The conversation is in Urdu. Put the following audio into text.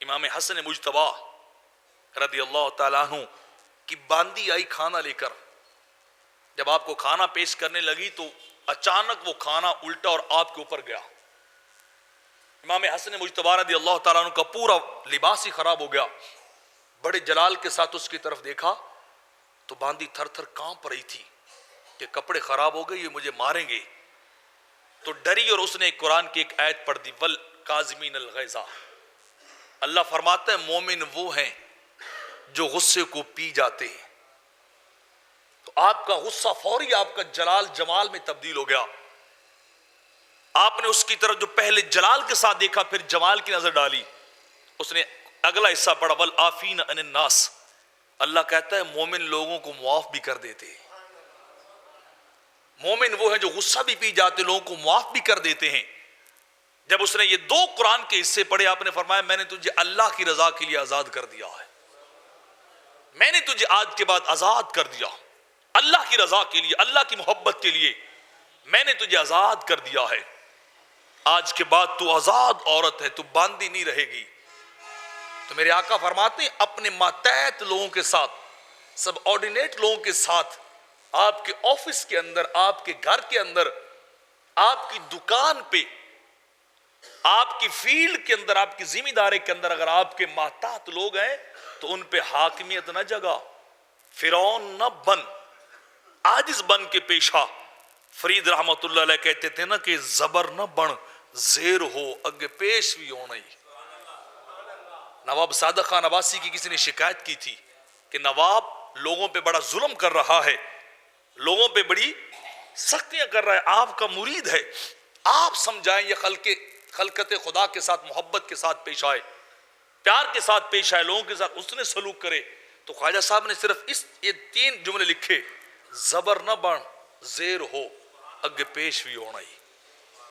امام حسن مجتبی رضی اللہ تعالیٰ عنہ کی باندی آئی کھانا لے کر. جب آپ کو کھانا پیش کرنے لگی تو اچانک وہ کھانا الٹا اور آپ کے اوپر گیا. امام حسن مجتبی رضی اللہ تعالیٰ عنہ کا پورا لباس ہی خراب ہو گیا. بڑے جلال کے ساتھ اس کی طرف دیکھا تو باندی تھر تھر کانپ رہی تھی کہ کپڑے خراب ہو گئے، یہ مجھے ماریں گے. تو ڈری اور اس نے قرآن کی ایک آیت پڑھ دی، والکاظمین الغیظ. اللہ فرماتا ہے مومن وہ ہیں جو غصے کو پی جاتے ہیں. تو آپ کا غصہ فوری آپ کا جلال جمال میں تبدیل ہو گیا. آپ نے اس کی طرف جو پہلے جلال کے ساتھ دیکھا پھر جمال کی نظر ڈالی. اس نے اگلا حصہ پڑھا، والعافین عن الناس. اللہ کہتا ہے مومن لوگوں کو معاف بھی کر دیتے ہیں. مومن وہ ہیں جو غصہ بھی پی جاتے، لوگوں کو معاف بھی کر دیتے ہیں. جب اس نے یہ دو قرآن کے حصے پڑھے آپ نے فرمایا میں نے تجھے اللہ کی رضا کے لیے آزاد کر دیا ہے. میں نے تجھے آج کے بعد آزاد کر دیا اللہ کی رضا کے لیے، اللہ کی محبت کے لیے میں نے تجھے آزاد کر دیا ہے. آج کے بعد تو آزاد عورت ہے، تو باندھی نہیں رہے گی. تو میرے آقا فرماتے ہیں اپنے ماتحت لوگوں کے ساتھ، سب آرڈینیٹ لوگوں کے ساتھ، آپ کے آفس کے اندر، آپ کے گھر کے اندر، آپ کی دکان پہ، آپ کی فیلڈ کے اندر، آپ کی ذمہ داری کے اندر اگر آپ کے ماتحت لوگ ہیں تو ان پہ حاکمیت نہ جگا، فرعون نہ بن، عاجز بن کے پیش آ. فرید رحمت اللہ علیہ کہتے تھے نا کہ زبر نہ بن زیر ہو اگے پیش بھی ہونا ہی. نواب صادق خان عباسی کی کسی نے شکایت کی تھی کہ نواب لوگوں پہ بڑا ظلم کر رہا ہے، لوگوں پہ بڑی سختیاں کر رہا ہے، آپ کا مرید ہے، آپ سمجھائیں یہ خلقت خدا کے ساتھ محبت کے ساتھ پیش آئے، پیار کے ساتھ پیش آئے، لوگوں کے ساتھ اس نے سلوک کرے. تو خواجہ صاحب نے صرف یہ 3 جملے لکھے، زبر نہ بن زیر ہو اگے پیش بھی ہونا ہی.